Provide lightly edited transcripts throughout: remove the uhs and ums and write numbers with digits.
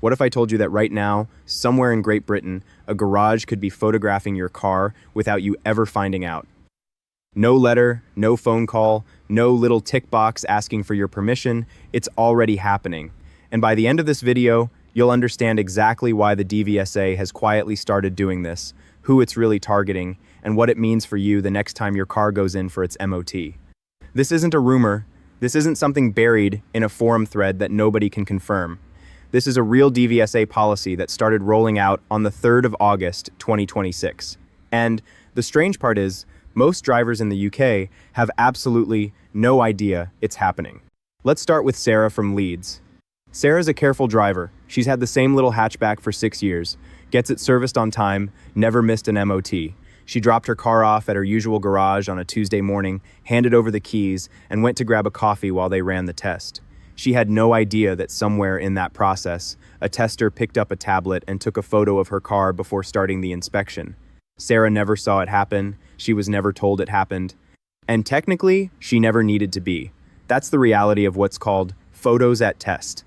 What if I told you that right now, somewhere in Great Britain, a garage could be photographing your car without you ever finding out? No letter, no phone call, no little tick box asking for your permission. It's already happening. And by the end of this video, you'll understand exactly why the DVSA has quietly started doing this, who it's really targeting, and what it means for you the next time your car goes in for its MOT. This isn't a rumor. This isn't something buried in a forum thread that nobody can confirm. This is a real DVSA policy that started rolling out on the 3rd of August, 2026. And the strange part is, most drivers in the UK have absolutely no idea it's happening. Let's start with Sarah from Leeds. Sarah's a careful driver. She's had the same little hatchback for 6 years, gets it serviced on time, never missed an MOT. She dropped her car off at her usual garage on a Tuesday morning, handed over the keys, and went to grab a coffee while they ran the test. She had no idea that somewhere in that process, a tester picked up a tablet and took a photo of her car before starting the inspection. Sarah never saw it happen, she was never told it happened, and technically, she never needed to be. That's the reality of what's called photos at test.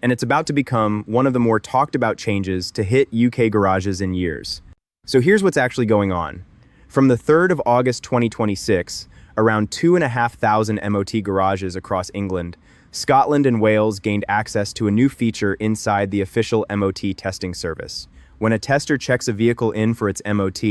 And it's about to become one of the more talked about changes to hit UK garages in years. So here's what's actually going on. From the 3rd of August 2026, around 2,500 MOT garages across England, Scotland and Wales gained access to a new feature inside the official MOT testing service. When a tester checks a vehicle in for its MOT,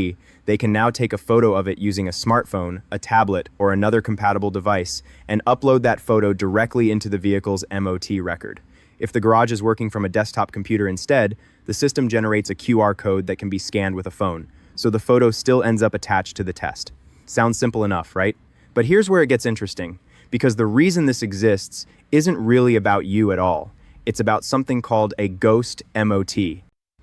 they can now take a photo of it using a smartphone, a tablet, or another compatible device, and upload that photo directly into the vehicle's MOT record. If the garage is working from a desktop computer instead, the system generates a QR code that can be scanned with a phone, so the photo still ends up attached to the test. Sounds simple enough, right? But here's where it gets interesting, because the reason this exists isn't really about you at all. It's about something called a ghost MOT.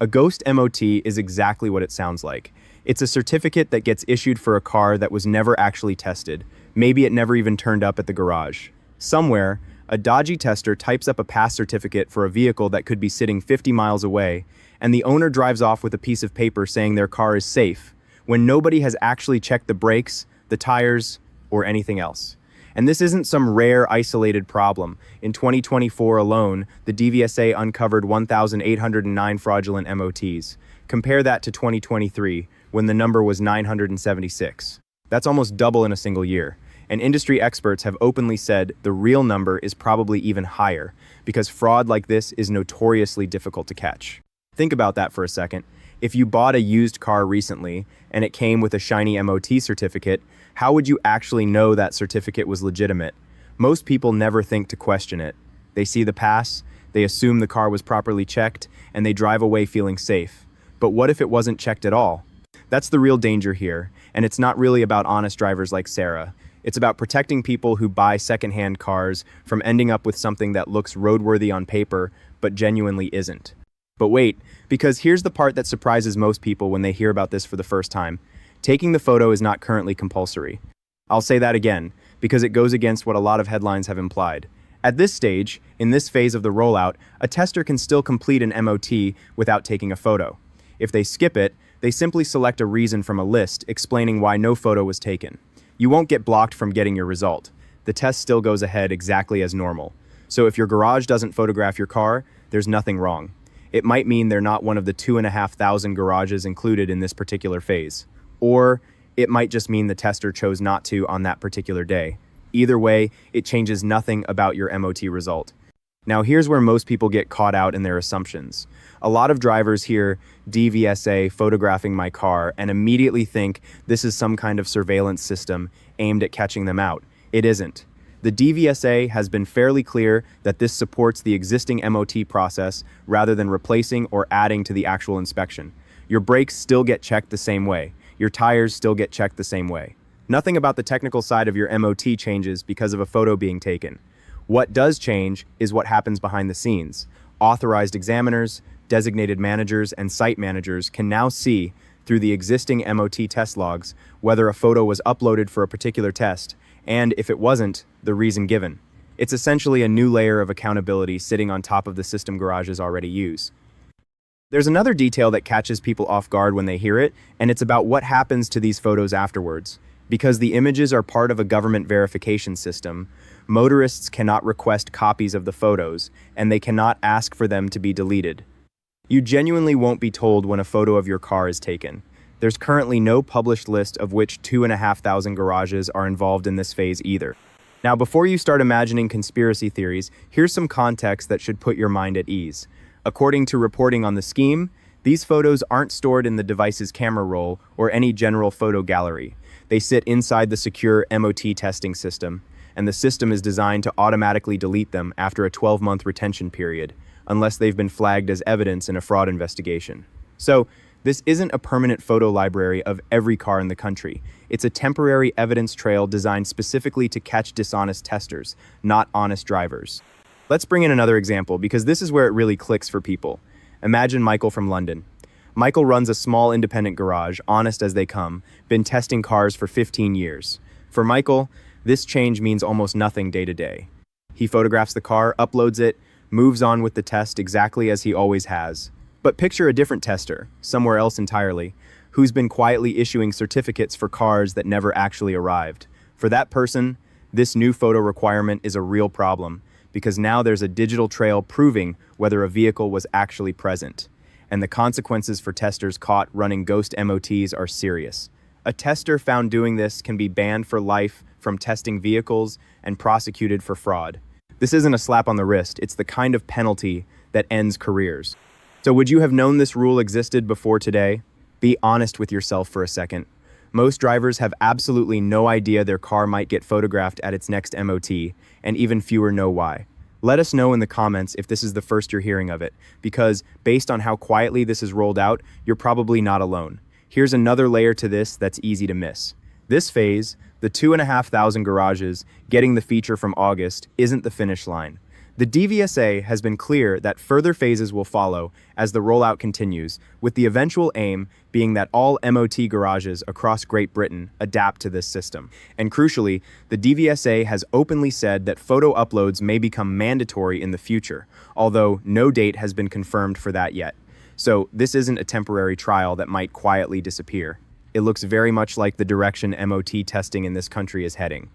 A ghost MOT is exactly what it sounds like. It's a certificate that gets issued for a car that was never actually tested. Maybe it never even turned up at the garage. Somewhere, a dodgy tester types up a pass certificate for a vehicle that could be sitting 50 miles away, and the owner drives off with a piece of paper saying their car is safe, when nobody has actually checked the brakes, the tires, or anything else. And this isn't some rare, isolated problem. In 2024 alone, the DVSA uncovered 1,809 fraudulent MOTs. Compare that to 2023, when the number was 976. That's almost double in a single year. And industry experts have openly said the real number is probably even higher, because fraud like this is notoriously difficult to catch. Think about that for a second. If you bought a used car recently, and it came with a shiny MOT certificate, how would you actually know that certificate was legitimate? Most people never think to question it. They see the pass, they assume the car was properly checked, and they drive away feeling safe. But what if it wasn't checked at all? That's the real danger here, and it's not really about honest drivers like Sarah. It's about protecting people who buy secondhand cars from ending up with something that looks roadworthy on paper, but genuinely isn't. But wait, because here's the part that surprises most people when they hear about this for the first time. Taking the photo is not currently compulsory. I'll say that again, because it goes against what a lot of headlines have implied. At this stage, in this phase of the rollout, a tester can still complete an MOT without taking a photo. If they skip it, they simply select a reason from a list explaining why no photo was taken. You won't get blocked from getting your result. The test still goes ahead exactly as normal. So if your garage doesn't photograph your car, there's nothing wrong. It might mean they're not one of the 2,500 garages included in this particular phase. Or it might just mean the tester chose not to on that particular day. Either way, it changes nothing about your MOT result. Now here's where most people get caught out in their assumptions. A lot of drivers hear DVSA photographing my car and immediately think this is some kind of surveillance system aimed at catching them out. It isn't. The DVSA has been fairly clear that this supports the existing MOT process rather than replacing or adding to the actual inspection. Your brakes still get checked the same way. Your tires still get checked the same way. Nothing about the technical side of your MOT changes because of a photo being taken. What does change is what happens behind the scenes. Authorized examiners, designated managers, and site managers can now see, through the existing MOT test logs, whether a photo was uploaded for a particular test, and if it wasn't, the reason given. It's essentially a new layer of accountability sitting on top of the system garages already use. There's another detail that catches people off guard when they hear it, and it's about what happens to these photos afterwards. Because the images are part of a government verification system, Motorists cannot request copies of the photos, and they cannot ask for them to be deleted. You genuinely won't be told when a photo of your car is taken. There's currently no published list of which 2,500 garages are involved in this phase either. Now, before you start imagining conspiracy theories, here's some context that should put your mind at ease. According to reporting on the scheme, these photos aren't stored in the device's camera roll or any general photo gallery. They sit inside the secure MOT testing system, and the system is designed to automatically delete them after a 12-month retention period, unless they've been flagged as evidence in a fraud investigation. So, this isn't a permanent photo library of every car in the country. It's a temporary evidence trail designed specifically to catch dishonest testers, not honest drivers. Let's bring in another example, because this is where it really clicks for people. Imagine Michael from London. Michael runs a small independent garage, honest as they come, been testing cars for 15 years. For Michael, this change means almost nothing day to day. He photographs the car, uploads it, moves on with the test exactly as he always has. But picture a different tester, somewhere else entirely, who's been quietly issuing certificates for cars that never actually arrived. For that person, this new photo requirement is a real problem, because now there's a digital trail proving whether a vehicle was actually present. And the consequences for testers caught running ghost MOTs are serious. A tester found doing this can be banned for life from testing vehicles and prosecuted for fraud. This isn't a slap on the wrist, it's the kind of penalty that ends careers. So would you have known this rule existed before today? Be honest with yourself for a second. Most drivers have absolutely no idea their car might get photographed at its next MOT, and even fewer know why. Let us know in the comments if this is the first you're hearing of it, because based on how quietly this is rolled out, you're probably not alone. Here's another layer to this that's easy to miss. This phase, the 2,500 garages getting the feature from August, isn't the finish line. The DVSA has been clear that further phases will follow as the rollout continues, with the eventual aim being that all MOT garages across Great Britain adapt to this system. And crucially, the DVSA has openly said that photo uploads may become mandatory in the future, although no date has been confirmed for that yet. So this isn't a temporary trial that might quietly disappear. It looks very much like the direction MOT testing in this country is heading.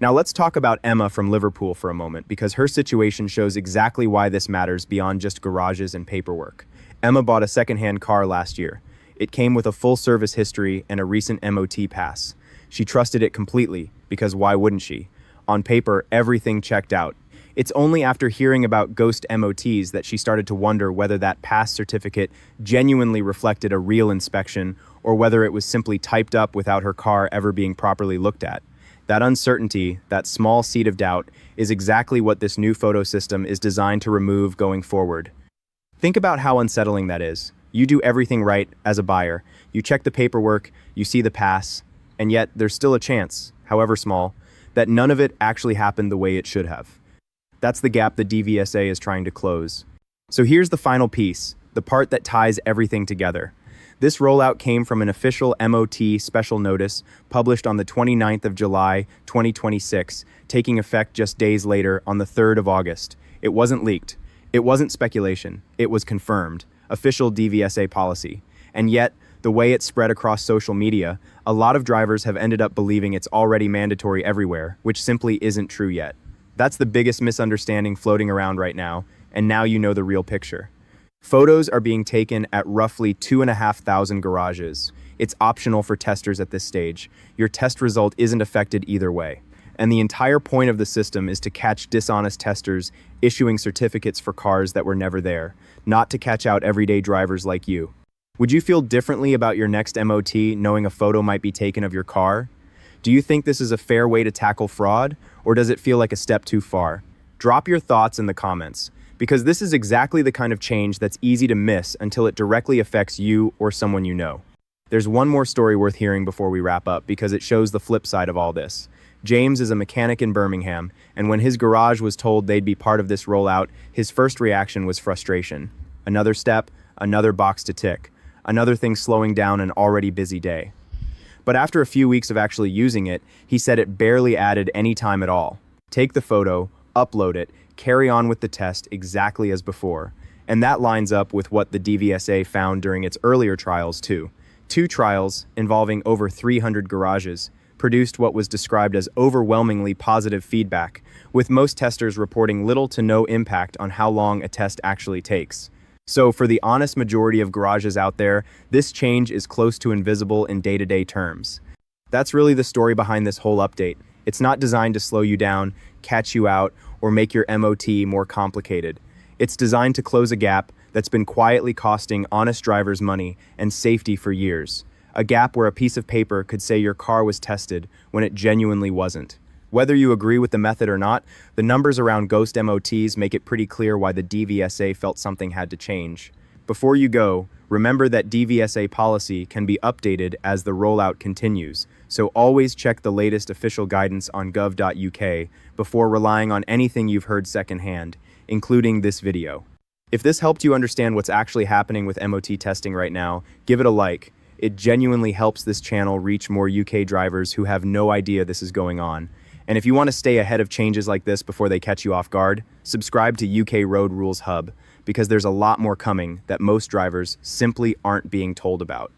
Now let's talk about Emma from Liverpool for a moment, because her situation shows exactly why this matters beyond just garages and paperwork. Emma bought a second-hand car last year. It came with a full service history and a recent MOT pass. She trusted it completely, because why wouldn't she? On paper, everything checked out. It's only after hearing about ghost MOTs that she started to wonder whether that pass certificate genuinely reflected a real inspection, or whether it was simply typed up without her car ever being properly looked at. That uncertainty, that small seed of doubt, is exactly what this new photo system is designed to remove going forward. Think about how unsettling that is. You do everything right as a buyer. You check the paperwork, you see the pass, and yet there's still a chance, however small, that none of it actually happened the way it should have. That's the gap the DVSA is trying to close. So here's the final piece, the part that ties everything together. This rollout came from an official MOT special notice published on the 29th of July, 2026, taking effect just days later on the 3rd of August. It wasn't leaked. It wasn't speculation. It was confirmed. Official DVSA policy. And yet, the way it spread across social media, a lot of drivers have ended up believing it's already mandatory everywhere, which simply isn't true yet. That's the biggest misunderstanding floating around right now, and now you know the real picture. Photos are being taken at roughly 2,500 garages. It's optional for testers at this stage. Your test result isn't affected either way. And the entire point of the system is to catch dishonest testers issuing certificates for cars that were never there, not to catch out everyday drivers like you. Would you feel differently about your next MOT knowing a photo might be taken of your car? Do you think this is a fair way to tackle fraud, or does it feel like a step too far? Drop your thoughts in the comments, because this is exactly the kind of change that's easy to miss until it directly affects you or someone you know. There's one more story worth hearing before we wrap up, because it shows the flip side of all this. James is a mechanic in Birmingham, and when his garage was told they'd be part of this rollout, his first reaction was frustration. Another step, another box to tick, another thing slowing down an already busy day. But after a few weeks of actually using it, he said it barely added any time at all. Take the photo, upload it, carry on with the test exactly as before. And that lines up with what the DVSA found during its earlier trials too. 2 trials involving over 300 garages produced what was described as overwhelmingly positive feedback, with most testers reporting little to no impact on how long a test actually takes. So for the honest majority of garages out there, this change is close to invisible in day-to-day terms. That's really the story behind this whole update. It's not designed to slow you down, catch you out, or make your MOT more complicated. It's designed to close a gap that's been quietly costing honest drivers money and safety for years. A gap where a piece of paper could say your car was tested when it genuinely wasn't. Whether you agree with the method or not, the numbers around ghost MOTs make it pretty clear why the DVSA felt something had to change. Before you go, remember that DVSA policy can be updated as the rollout continues, so always check the latest official guidance on gov.uk before relying on anything you've heard secondhand, including this video. If this helped you understand what's actually happening with MOT testing right now, give it a like. It genuinely helps this channel reach more UK drivers who have no idea this is going on. And if you want to stay ahead of changes like this before they catch you off guard, subscribe to UK Road Rules Hub, because there's a lot more coming that most drivers simply aren't being told about.